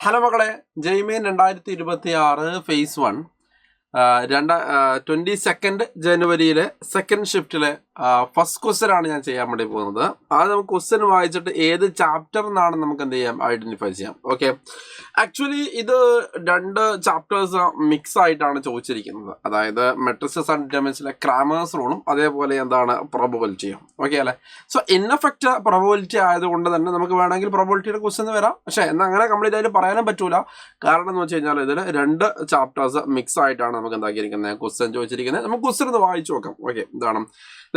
Hello മക്കളെ, ജെയ്മെയിൻ 2026 face 1 22 ജനുവരിയിലെ second ഷിഫ്റ്റിലെ first question ആണ് ഞാൻ ചെയ്യാൻ വേണ്ടി പോകുന്നത്. അത് നമുക്ക് ക്വസ്റ്റ്യൻ വായിച്ചിട്ട് ഏത് ചാപ്റ്റർ എന്നാണ് നമുക്ക് എന്ത് ചെയ്യാം, ഐഡന്റിഫൈ ചെയ്യാം. ഓക്കെ, ആക്ച്വലി ഇത് രണ്ട് ചാപ്റ്റേഴ്സ് മിക്സ് ആയിട്ടാണ് ചോദിച്ചിരിക്കുന്നത്. അതായത് മെട്രിസസ് ആൻഡ് ഡിറ്റർമിനൻസിലെ ക്രാമേഴ്സ് റൂളും അതേപോലെ എന്താണ് പ്രോബബിലിറ്റിയും. ഓക്കെ അല്ലേ? സോ ഇൻ എഫക്റ്റ് പ്രോബബിലിറ്റി ആയതുകൊണ്ട് തന്നെ നമുക്ക് വേണമെങ്കിൽ പ്രോബബിലിറ്റിയുടെ ക്വസ്റ്റ്യൻ വരാം. പക്ഷേ എന്നാൽ അങ്ങനെ കംപ്ലീറ്റ് ആയിട്ട് പറയാനും പറ്റൂല. കാരണം എന്ന് വെച്ച് കഴിഞ്ഞാൽ ഇതിൽ രണ്ട് ചാപ്റ്റേഴ്സ് മിക്സ് ആയിട്ടാണ് നമുക്ക് എന്താക്കിയിരിക്കുന്നത്, ക്വസ്റ്റ്യൻ ചോദിച്ചിരിക്കുന്നത്. നമുക്ക് ക്വസ്റ്റ്യൻ ഒന്ന് വായിച്ചു നോക്കാം. ഓക്കെ, എന്താണ്?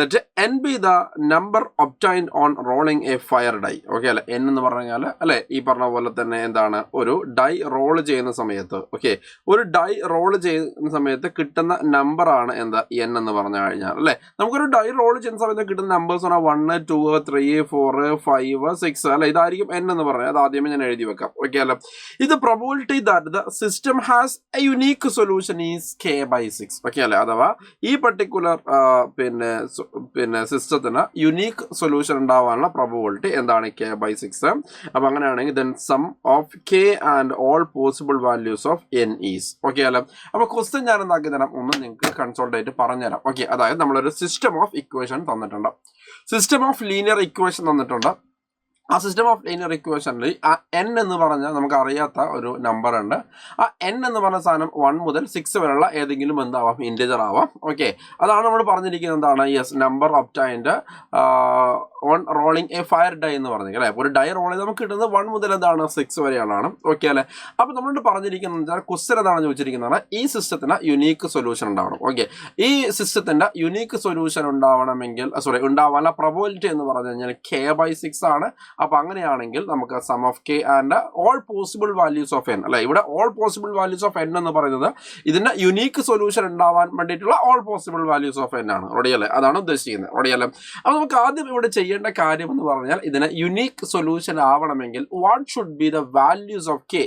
Let n be the number obtained on rolling a fire die. Okay അല്ലെ, n എന്ന് പറഞ്ഞാൽ അല്ലെ ഈ പറഞ്ഞ പോലെ തന്നെ എന്താണ്, ഒരു ഡൈ റോൾ ചെയ്യുന്ന സമയത്ത്, ഓക്കെ, ഒരു ഡൈ റോൾ ചെയ്യുന്ന സമയത്ത് കിട്ടുന്ന നമ്പർ ആണ് എന്താ n എന്ന് പറഞ്ഞു കഴിഞ്ഞാൽ അല്ലെ. നമുക്കൊരു ഡൈ റോൾ ചെയ്യുന്ന സമയത്ത് കിട്ടുന്ന നമ്പേഴ്സ് ആണ് 1, 2, 3, 4, 5, 6 അല്ലെ. ഇതായിരിക്കും n എന്ന് പറഞ്ഞാൽ. അത് ആദ്യമേ ഞാൻ എഴുതി വെക്കാം. ഓക്കെ അല്ലെ. ഇത് probability that the system has A unique solution is k/6. Okay അല്ലെ. അഥവാ ഈ പർട്ടിക്കുലർ പിന്നെ സിസ്റ്റത്തിന് യുണീക്ക് സൊല്യൂഷൻ ഉണ്ടാവാനുള്ള പ്രോബബിലിറ്റി എന്താണ്, k/6. അപ്പൊ അങ്ങനെയാണെങ്കിൽ then sum of k and all possible values of n is. Okay അല്ലെ. അപ്പൊ ക്വസ്റ്റ്യൻ ഞാൻ എന്താക്കി തരാം, ഒന്ന് നിങ്ങൾക്ക് കൺസോൾട്ടേറ്റ് പറഞ്ഞുതരാം. ഓക്കെ, അതായത് നമ്മളൊരു സിസ്റ്റം ഓഫ് ഇക്വേഷൻ തന്നിട്ടുണ്ട്, സിസ്റ്റം ഓഫ് ലീനിയർ ഇക്വേഷൻ തന്നിട്ടുണ്ട്. ആ സിസ്റ്റം ഓഫ് ലീനിയർ ഇക്വേഷനിൽ ആ n എന്ന് പറഞ്ഞാൽ നമുക്ക് അറിയാത്ത ഒരു നമ്പർ ഉണ്ട്. ആ n എന്ന് പറഞ്ഞ സാധനം 1 മുതൽ 6 വരെയുള്ള ഏതെങ്കിലും എന്താവാം, ഇൻറ്റിജർ ആവാം. ഓക്കെ, അതാണ് നമ്മൾ പറഞ്ഞിരിക്കുന്നത്. എന്താണ്, yes, number obtained on rolling a fair die എന്ന് പറഞ്ഞെങ്കിൽ അല്ലെ. ഒരു ഡൈ റോൾ ചെയ്ത് നമുക്ക് കിട്ടുന്നത് 1 മുതൽ എന്താണ് 6 വരെയാണ്. ഓക്കെ അല്ലെ. അപ്പൊ നമ്മളോട് പറഞ്ഞിരിക്കുന്നത് ക്വസ്റ്റ്യൻ എന്താണ് ചോദിച്ചിരിക്കുന്നത്, ഈ സിസ്റ്റത്തിന് യുണീക്ക് സൊല്യൂഷൻ ഉണ്ടാവണം. ഓക്കെ, ഈ സിസ്റ്റത്തിന്റെ യുണീക്ക് സൊല്യൂഷൻ ഉണ്ടാവണമെങ്കിൽ ഉണ്ടാവാനുള്ള പ്രോബബിലിറ്റി എന്ന് പറഞ്ഞു കഴിഞ്ഞാൽ k/6 ആണ്. അപ്പൊ അങ്ങനെയാണെങ്കിൽ നമുക്ക് sum of k and all possible values of n അല്ലെ. ഇവിടെ all possible values of n എന്ന് പറയുന്നത് ഇതിന്റെ യുണീക്ക് സൊല്യൂഷൻ ഉണ്ടാവാൻ വേണ്ടിയിട്ടുള്ള all possible values of n ആണ്. റെഡിയല്ലേ? അതാണ് ഉദ്ദേശിക്കുന്നത്. റെഡിയല്ലേ? അപ്പൊ നമുക്ക് ആദ്യം ഇവിടെ ചെയ്യേണ്ട കാര്യം എന്ന് പറഞ്ഞാൽ ഇതിന് യുണീക്ക് സൊല്യൂഷൻ ആവണമെങ്കിൽ what should be the values of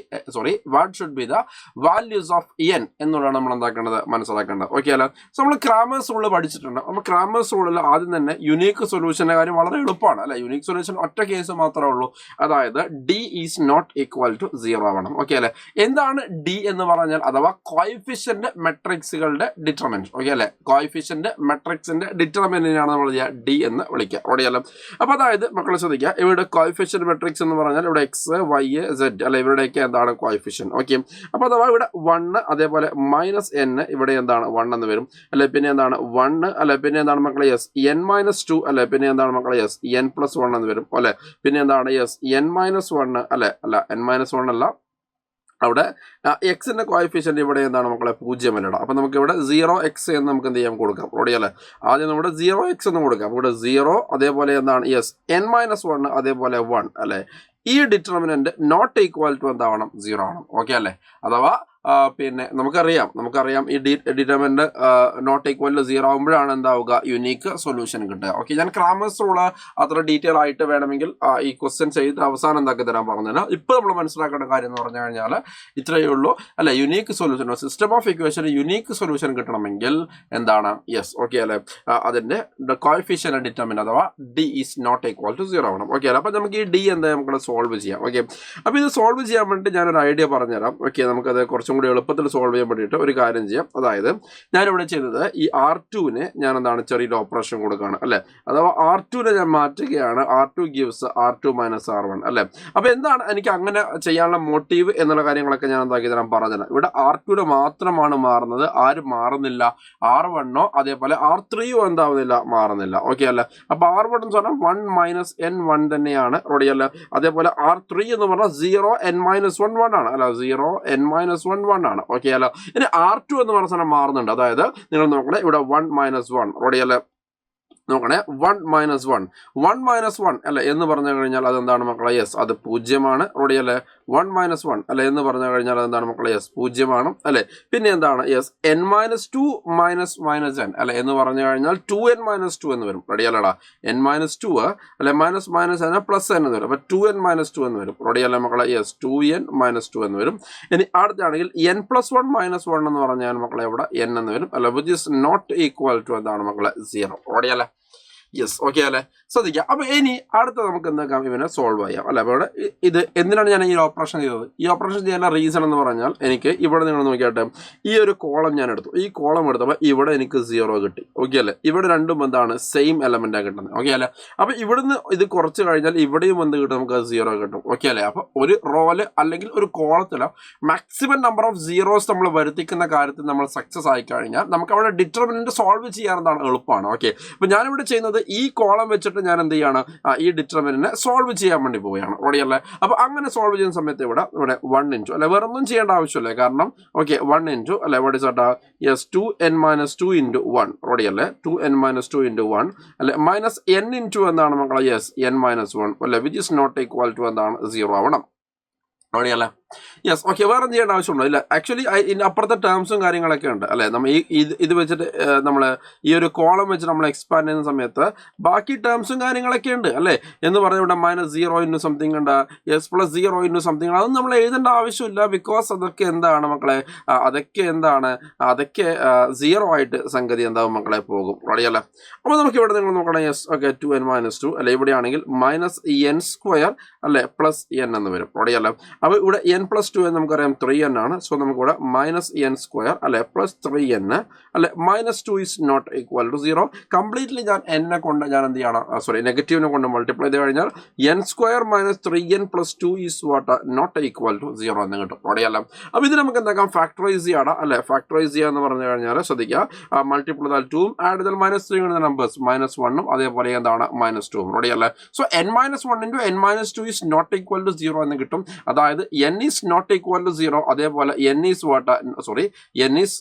what should be the values of n എന്നുള്ളതാണ് നമ്മൾ എന്താക്കേണ്ടത്, മനസ്സിലാക്കേണ്ടത്. ഓക്കെ അല്ലേ? സോ നമ്മൾ ക്രാമേഴ്സ് റൂൾ പഠിച്ചിട്ടുണ്ട്. നമ്മൾ ക്രാമേഴ്സ് റൂളിൽ ആദ്യം തന്നെ യുണീക്ക് സൊല്യൂഷന്റെ കാര്യം വളരെ എളുപ്പമാണ് അല്ലെ. യുണീക്ക് സൊല്യൂഷൻ ഒറ്റ കേസ് മാത്രമേ ഉള്ളൂ. അതായത് d is not equal to 0 ആവണം. ഓക്കെ അല്ലെ. എന്താണ് d എന്ന് പറഞ്ഞാൽ, അഥവാ കോഎഫിഷ്യന്റ് മെട്രിക്സുകളുടെ ഡിറ്റർമിനന്റ്. ഓക്കെ അല്ലെ. കോഎഫിഷ്യന്റ് മെട്രിക്സിന്റെ ഡിറ്റർമിനന്റിനാണ് നമ്മൾ d എന്ന് വിളിക്കുക. ഓക്കെ അല്ലെ. അപ്പൊ അതായത് മക്കളെ ശ്രദ്ധിക്കുക, ഇവിടെ കോഎഫിഷ്യന്റ് മെട്രിക്സ് എന്ന് പറഞ്ഞാൽ ഇവിടെ x, y, z അല്ലെ, ഇവരുടെയൊക്കെ എന്താണ് കോഎഫിഷ്യന്റ്. ഓക്കെ, അപ്പൊ അഥവാ ഇവിടെ 1 അതേപോലെ -n ഇവിടെ എന്താണ് 1 എന്ന് വരും അല്ലെ. പിന്നെ എന്താണ് 1 അല്ലെ. പിന്നെ എന്താണ് മക്കളെ യെസ് n-2 അല്ലെ. പിന്നെ എന്താണ് മക്കളെ യെസ് n+1 എന്ന് വരും അല്ലെ. പിന്നെ എന്താണ് യെസ് n-1 അല്ലെ. അല്ല n-1 അല്ല, അവിടെ എക്സിന്റെ കോഎഫിഷ്യന്റ് ഇവിടെ എന്താണ് മക്കളെ 0 അല്ലടാ. അപ്പൊ നമുക്ക് ഇവിടെ 0x എന്ന് നമുക്ക് എന്ത് ചെയ്യാം, കൊടുക്കാം. റെഡിയല്ലേ? ആദ്യം നമ്മുടെ 0x എന്ന് കൊടുക്കാം. ഇവിടെ 0 അതേപോലെ എന്താണ് യെസ് n-1 അതേപോലെ 1 അല്ലെ. ഈ ഡിറ്റർമിനന്റ് നോട്ട് ഈക്വൽ ടു എന്താവണം, 0 ആണ്. ഓക്കെ അല്ലെ. അഥവാ പിന്നെ നമുക്കറിയാം ഈ ഡിറ്റർമിനന്റ് നോട്ട് ഈക്വൽ ടു 0 ആകുമ്പോഴാണ് എന്താവുക, യുണീക്ക് സൊല്യൂഷൻ കിട്ടുക. ഓക്കെ, ഞാൻ ക്രാമേഴ്സ് റൂൾ അത്ര ഡീറ്റെയിൽ ആയിട്ട് വേണമെങ്കിൽ ഈ ക്വസ്റ്റ്യൻ ചെയ്ത് അവസാനം എന്താക്കി തരാൻ പറഞ്ഞത്. ഇപ്പൊ നമ്മൾ മനസ്സിലാക്കേണ്ട കാര്യം എന്ന് പറഞ്ഞു കഴിഞ്ഞാൽ ഇത്രയേ ഉള്ളൂ അല്ലെ. Unique solution, system of equation unique solution കിട്ടണമെങ്കിൽ എന്താണ്, യെസ് ഓക്കെ അല്ലെ, അതിന്റെ കോഎഫിഷ്യന്റ് ഡിറ്റർമിനന്റ് അഥവാ d is not equal to 0 ആവണം. ഓക്കെ അല്ലെ. അപ്പൊ നമുക്ക് ഈ d എന്താ നമുക്ക് സോൾവ് ചെയ്യാം. ഓക്കെ, അപ്പൊ ഇത് സോൾവ് ചെയ്യാൻ വേണ്ടി ഞാനൊരു ഐഡിയ പറഞ്ഞുതരാം. ഓക്കെ, നമുക്കത് കുറച്ചും കൂടി എളുപ്പത്തിൽ സോൾവ് ചെയ്യാൻ വേണ്ടിയിട്ട് ഒരു കാര്യം ചെയ്യാം. അതായത് ഞാനിവിടെ ചെയ്തത് ഈ R2-നെ ഞാൻ എന്താണ് ചെറിയൊരു ഓപ്പറേഷൻ കൊടുക്കുകയാണ് അല്ലെ. അഥവാ R2-നെ ഞാൻ മാറ്റുകയാണ്. R2 ഗിവ്സ് R2 - R1 അല്ലെ. അപ്പൊ എന്താണ് എനിക്ക് അങ്ങനെ ചെയ്യാനുള്ള മോട്ടീവ് എന്നുള്ള കാര്യങ്ങളൊക്കെ ഞാൻ എന്താക്കി തരാൻ പറഞ്ഞുതരാം. ഇവിടെ R2-ടെ മാത്രമാണ് മാറുന്നത്, ആരും മാറുന്നില്ല. R1-ഓ അതേപോലെ R3-യോ എന്താവുന്നില്ല, മാറുന്നില്ല. ഓക്കെ അല്ലെ. അപ്പൊ R1 എന്ന് പറഞ്ഞാൽ 1 - n1 തന്നെയാണ്. റെഡിയല്ലേ? അതേപോലെ R3 എന്ന് പറഞ്ഞാൽ 0 n-1 1 ആണ് അല്ല, 0 n-1 1 ആണ്. ഓക്കെ അല്ല. ഇനി R2 എന്ന് പറഞ്ഞ സാധനം മാറുന്നുണ്ട്. അതായത് നിങ്ങൾ നോക്കണേ, ഇവിടെ 1 - 1 റെഡിയല്ലേ. നോക്കണേ, 1 - 1 അല്ലെ എന്ന് പറഞ്ഞു കഴിഞ്ഞാൽ അതെന്താണ് മക്കളെ, യെസ് അത് 0 ആണ്. റെഡിയല്ലേ. 1 - 1 അല്ലെ എന്ന് പറഞ്ഞു കഴിഞ്ഞാൽ അതെന്താണ് മക്കളെ, യെസ് 0 ആണ് അല്ലെ. പിന്നെ എന്താണ് യെസ് n-2 - n അല്ലെ എന്ന് പറഞ്ഞു കഴിഞ്ഞാൽ 2n-2 എന്ന് വരും. റെഡിയല്ലടാ. n-2 അല്ലെ n പ്ലസ് n എന്ന് വരും. അപ്പൊ 2n-2 എന്ന് വരും. റെഡിയല്ലേ മക്കളെ, യെസ് 2n-2 എന്ന് വരും. ഇനി അടുത്താണെങ്കിൽ n+1 - 1 എന്ന് പറഞ്ഞാൽ മക്കളെ ഇവിടെ n എന്ന് വരും അല്ലെ, which is not equal to എന്താണ് മക്കളെ 0. റെഡിയല്ലേ. യെസ് ഓക്കെ അല്ലെ. ശ്രദ്ധിക്കുക. അപ്പൊ ഇനി അടുത്ത നമുക്ക് എന്താക്കാം, ഇവനെ സോൾവ് ചെയ്യാം അല്ലെ. അപ്പൊ ഇവിടെ ഇത് എന്തിനാണ് ഞാൻ ഈ ഓപ്പറേഷൻ ചെയ്തത്? ഈ ഓപ്പറേഷൻ ചെയ്യാനുള്ള റീസൺ എന്ന് പറഞ്ഞാൽ എനിക്ക് ഇവിടെ നിങ്ങൾ നോക്കിയാട്ടെ, ഈ ഒരു കോളം ഞാൻ എടുത്തു. ഈ കോളം എടുത്തപ്പോൾ ഇവിടെ എനിക്ക് 0 കിട്ടി. ഓക്കെ അല്ലേ? ഇവിടെ രണ്ടും എന്താണ് സെയിം എലമെന്റാണ് കിട്ടുന്നത്. ഓക്കെ അല്ലേ? അപ്പൊ ഇവിടുന്ന് ഇത് കുറച്ച് കഴിഞ്ഞാൽ ഇവിടെയും എന്ത് കിട്ടും? നമുക്ക് 0 കിട്ടും. ഓക്കെ അല്ലേ? അപ്പൊ ഒരു റോല് അല്ലെങ്കിൽ ഒരു കോളത്തിലോ മാക്സിമം നമ്പർ ഓഫ് സീറോസ് നമ്മൾ വരുത്തിക്കുന്ന കാര്യത്തിൽ നമ്മൾ സക്സസ് ആയി കഴിഞ്ഞാൽ നമുക്ക് അവിടെ ഡിറ്റർമിനന്റ് സോൾവ് ചെയ്യാൻ എളുപ്പമാണ്. ഓക്കെ, അപ്പൊ ഞാനിവിടെ ചെയ്യുന്നത് ഈ കോളം വെച്ചിട്ട് ഞാൻ എന്ത് ചെയ്യാണ്, ഈ ഡിറ്റർമിനന്റിനെ സോൾവ് ചെയ്യാൻ വേണ്ടി പോവുകയാണ്. ഓടിയല്ലേ? അപ്പൊ അങ്ങനെ സോൾവ് ചെയ്യുന്ന സമയത്ത് ഇവിടെ 1 ഇൻറ്റു അല്ലെ, വേറെ ഒന്നും ചെയ്യേണ്ട ആവശ്യമില്ല. കാരണം ഓക്കെ 1 ഇൻറ്റു അല്ലെ what is that? Yes 2n-2 into 1. ഓടിയല്ലേ? 2n-2 into 1 അല്ലെ മൈനസ് n ഇൻറ്റു എന്താണ് മക്കളെ? യെസ് n-1 അല്ലെ, which is not equal to എന്താണ്? 0 ആവണം. ഓടിയല്ലേ? യെസ്. ഓക്കെ, വേറെ എന്ത് ചെയ്യേണ്ട ആവശ്യമുണ്ടോ? ഇല്ല. ആക്ച്വലി അപ്പുറത്തെ ടേംസും കാര്യങ്ങളൊക്കെ ഉണ്ട് അല്ലേ. നമ്മൾ ഇത് വെച്ചിട്ട് നമ്മൾ ഈ ഒരു കോളം വെച്ച് നമ്മൾ എക്സ്പാൻഡ് ചെയ്യുന്ന സമയത്ത് ബാക്കി ടേംസും കാര്യങ്ങളൊക്കെ ഉണ്ട് അല്ലേ. എന്ന് പറഞ്ഞാൽ ഇവിടെ -0 ഇൻറ്റു സംതിങ് ഉണ്ട്, s+0 ഇൻറ്റു സംതിങ്. അതൊന്നും നമ്മൾ എഴുതേണ്ട ആവശ്യമില്ല. ബിക്കോസ് അതൊക്കെ എന്താണ് മക്കളെ, അതൊക്കെ 0 ആയിട്ട് സംഗതി എന്താവും മക്കളെ, പോകും. ഓടിയല്ലേ? അപ്പോൾ നമുക്ക് ഇവിടെ നിങ്ങൾ നോക്കണം. യെസ്. ഓക്കെ 2n-2 അല്ലെ, ഇവിടെയാണെങ്കിൽ -n² അല്ലെ +n എന്ന് വരും. ഓടിയല്ലേ? അപ്പോൾ ഇവിടെ n+2 നമുക്കറിയാം 3n ആണ്. സോ നമുക്കിവിടെ -n² അല്ലെ +3n അല്ലെ -2 is not equal to 0. Completely ഞാൻ എന്നെ കൊണ്ട് ഞാൻ എന്ത് ചെയ്യണം, നെഗറ്റീവിനെ കൊണ്ട് മൾട്ടിപ്ലൈ ചെയ്ത് കഴിഞ്ഞാൽ n² - 3n+2 is what not equal to 0 എന്ന് കിട്ടും. ഓടിയല്ല? അപ്പോൾ ഇത് നമുക്ക് എന്താക്കാം, ഫാക്ടറൈസ് ചെയ്യണം അല്ലെ. ഫാക്ടറൈസ് ചെയ്യുക എന്ന് പറഞ്ഞു കഴിഞ്ഞാൽ ശ്രദ്ധിക്കുക, മൾട്ടിപ്ലൈ ചെയ്താൽ 2 ആഡ് ചെയ്താൽ -3 നമ്പേഴ്സ് -1 അതേപോലെ എന്താണ് -2. ഓടിയല്ലേ? So n-1 into n-2 is not equal to 0 എന്ന് കിട്ടും. അതായത് n is not equal to 0. അതേപോലെ n ഈസ്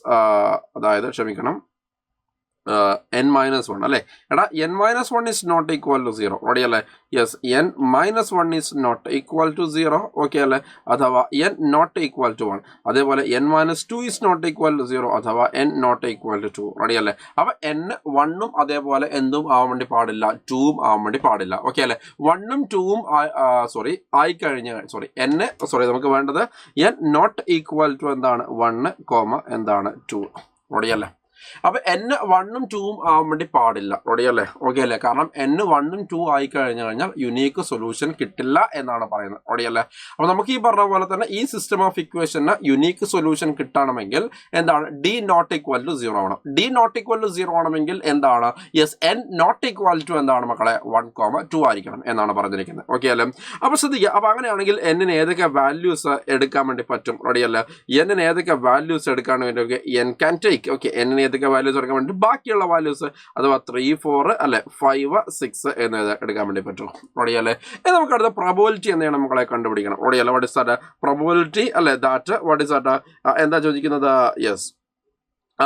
അതായത് ക്ഷമിക്കണം n-1 അല്ലേ. എടാ n-1 is not equal to 0. ഓടിയല്ലേ? Yes, n-1 is not equal to 0. Okay അല്ലേ? അഥവാ n നോട്ട് ഈക്വൽ ടു 1. അതേപോലെ n-2 is not equal to 0 അഥവാ n നോട്ട് ഈക്വൽ ടു 2. ഓടിയല്ലേ? അപ്പൊ n1ഉം അതേപോലെ എന്തും ആവാൻ വേണ്ടി പാടില്ല, 2ഉം ആവാൻ വേണ്ടി പാടില്ല. ഓക്കെ അല്ലേ? 1ഉം 2ഉം ആയി കഴിഞ്ഞ നമുക്ക് വേണ്ടത് n നോട്ട് ഈക്വൽ ടു എന്താണ് 1, എന്താണ് 2. ഓടിയല്ലേ? അപ്പൊ n1ഉം 2ഉം ആവാൻ വേണ്ടി പാടില്ല. ഓടിയല്ലേ? ഓക്കെ അല്ലേ? കാരണം n1ഉം 2 ആയി കഴിഞ്ഞാൽ യുണീക്ക് സൊല്യൂഷൻ കിട്ടില്ല എന്നാണ് പറയുന്നത്. ഓടിയല്ലേ? അപ്പൊ നമുക്ക് ഈ പറഞ്ഞ പോലെ തന്നെ ഈ സിസ്റ്റം ഓഫ് ഇക്വേഷന് യുണീക്ക് സൊല്യൂഷൻ കിട്ടണമെങ്കിൽ എന്താണ്, d നോട്ട് ഈക്വൽ ടു 0 ആവണം. d നോട്ട് ഈക്വൽ ടു 0 ആണെങ്കിൽ എന്താണ്, yes n not equal to എന്താണ് മക്കളെ 1, 2 ആയിരിക്കണം എന്നാണ് പറഞ്ഞിരിക്കുന്നത്. ഓക്കെ അല്ലേ? അപ്പൊ ശ്രദ്ധിക്കുക. അപ്പൊ അങ്ങനെയാണെങ്കിൽ n ഏതൊക്കെ വാല്യൂസ് എടുക്കാൻ വേണ്ടി പറ്റും? ഓടിയല്ലേ? n ഏതൊക്കെ വാല്യൂസ് എടുക്കാൻ വേണ്ടി n can take. Okay, n ഏതൊക്കെ വാല്യൂസ് എടുക്കാൻ വേണ്ടി ബാക്കിയുള്ള വാല്യൂസ് അഥവാ 3, 4 അല്ലെ 5, 6 എന്നത് എടുക്കാൻ വേണ്ടി പറ്റും. ഓടിയല്ലേ? നമുക്ക് അടുത്ത പ്രോബബിലിറ്റി എന്താണ് മക്കളെ കണ്ടുപിടിക്കണം. ഓടിയല്ലേ? വാട്ട് ഇസ് ദാറ്റ് പ്രോബബിലിറ്റി അല്ലെ, ദാറ്റ് വാട്ട് ഇസ് ദാറ്റ് എന്താ ചോദിക്കുന്നത്? Yes,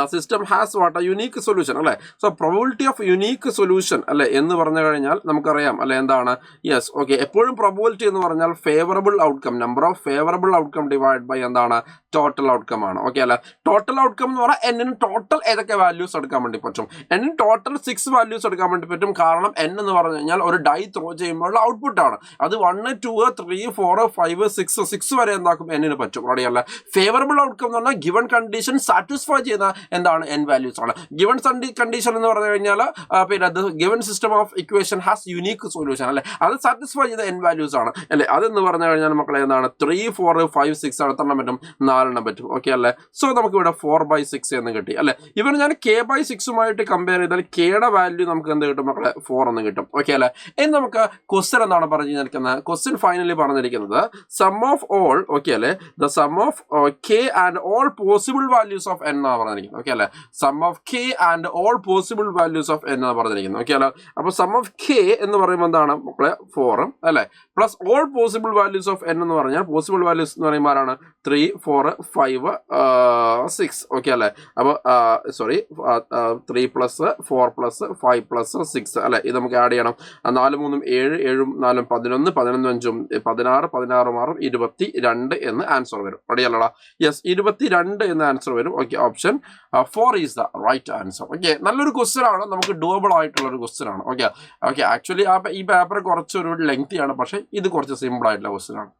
system has what a unique solution അല്ലെ. So probability of unique solution അല്ലെ എന്ന് പറഞ്ഞു കഴിഞ്ഞാൽ നമുക്കറിയാം അല്ലെ എന്താണ്. യെസ്. ഓക്കെ, എപ്പോഴും പ്രോബബിലിറ്റി എന്ന് പറഞ്ഞാൽ favourable outcome, number of favourable outcome divide by എന്താണ്, ടോട്ടൽ ഔട്ട്കം ആണ്. ഓക്കെ അല്ലെ? ടോട്ടൽ ഔട്ട്കം എന്ന് പറഞ്ഞാൽ എന്നിന് ടോട്ടൽ ഏതൊക്കെ വാല്യൂസ് എടുക്കാൻ വേണ്ടി പറ്റും? എന്നിന് ടോട്ടൽ 6 വാല്യൂസ് എടുക്കാൻ വേണ്ടി പറ്റും. കാരണം n എന്ന് പറഞ്ഞു കഴിഞ്ഞാൽ ഒരു ഡൈ ത്രോ ചെയ്യുമ്പോഴുള്ള ഔട്ട്പുട്ട് ആണ്. അത് 1, 2, 3, 4, 5, 6 വരെ എന്താക്കും എന്നിന് പറ്റും. ഓടിയല്ല? ഫേവറബിൾ ഔട്ട്കം എന്ന് പറഞ്ഞാൽ ഗിവൺ കണ്ടീഷൻ സാറ്റിസ്ഫൈ ചെയ്യുന്ന എന്താണ് n വാല്യൂസ് ആണ്. ഗിവൺ കണ്ടീഷൻ എന്ന് പറഞ്ഞു കഴിഞ്ഞാൽ പിന്നെ അത് given system of equation has unique solution അല്ലെ, അത് സാറ്റിസ്ഫൈ ചെയ്ത n വാല്യൂസ് ആണ് അല്ലെ. അതെന്ന് പറഞ്ഞു കഴിഞ്ഞാൽ മക്കളെ എന്താണ് 3, 4, 5, 6 നടത്താൻ പറ്റും, 4 പറ്റും. ഓക്കെ അല്ലേ? സോ നമുക്ക് ഇവിടെ 4/6 എന്ന് കിട്ടി അല്ലെ. ഇവർ ഞാൻ k/6 കമ്പയർ ചെയ്താൽ kയുടെ വാല്യൂ നമുക്ക് എന്ത് കിട്ടും മക്കളെ, 4 എന്ന് കിട്ടും. ഓക്കെ അല്ലെ? ഇനി നമുക്ക് ക്വസ്റ്റ്യൻ എന്താണ് പറഞ്ഞിരിക്കുന്നത്? ക്വസ്റ്റ്യൻ ഫൈനലി പറഞ്ഞിരിക്കുന്നത് സം ഓഫ് ഓൾ, ഓക്കെ അല്ലെ, the sum of k and all possible values of n എന്നാണ് പറഞ്ഞിരിക്കുന്നത്. ഓക്കെ അല്ലെ? Sum of k and all possible values of n എന്നാണ് പറഞ്ഞിരിക്കുന്നത്. ഓക്കെ അല്ലെ? അപ്പൊ സം ഓഫ് k എന്ന് പറയുമ്പോൾ എന്താണ് മക്കളെ 4 അല്ലെ, plus all possible values of n എന്ന് പറഞ്ഞാൽ പോസിബിൾ വാല്യൂസ് എന്ന് പറയുമ്പോൾ ആരാണ് 3, 4, 5, 6. ഓക്കെ അല്ലെ? അപ്പോൾ 3 + 4 + 5 + 6 അല്ലെ. ഇത് നമുക്ക് ആഡ് ചെയ്യണം. 4, 3, 7, 7, 4, 11, 11, 5, 16, 16, 22 എന്ന് ആൻസർ വരും. റെഡിയല്ലടാ? യെസ്, 22 എന്ന് ആൻസർ വരും. Okay, option 4 is the right answer. Okay, നല്ലൊരു ക്വസ്റ്റ്യൻ ആണ്, നമുക്ക് ഡൂവബിൾ ആയിട്ടുള്ള ഒരു ക്വസ്റ്റ്യൻ ആണ്. ഓക്കെ ആക്ച്വലി ഈ പേപ്പർ കുറച്ചൊരു ലെങ്തിയാണ്, പക്ഷേ ഇത് കുറച്ച് സിമ്പിൾ ആയിട്ടുള്ള ക്വസ്റ്റ്യൻ ആണ്.